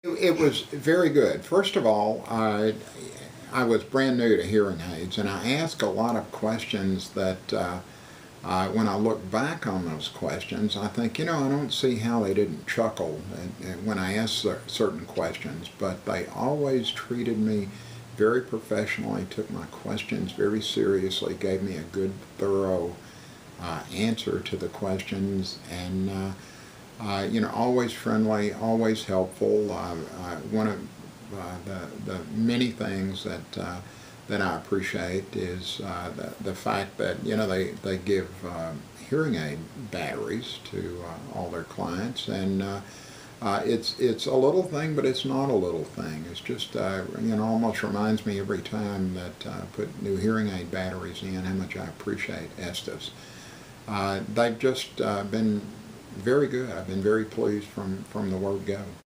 It was very good. First of all, I was brand new to hearing aids, and I asked a lot of questions that when I look back on those questions, I think, I don't see how they didn't chuckle when I asked certain questions, but they always treated me very professionally, took my questions very seriously, gave me a good, thorough answer to the questions, and always friendly, always helpful. One of the many things that I appreciate is the fact that they give hearing aid batteries to all their clients, and it's a little thing, but it's not a little thing. It's just almost reminds me every time that I put new hearing aid batteries in how much I appreciate Estes. They've just been very good. I've been very pleased from the word go.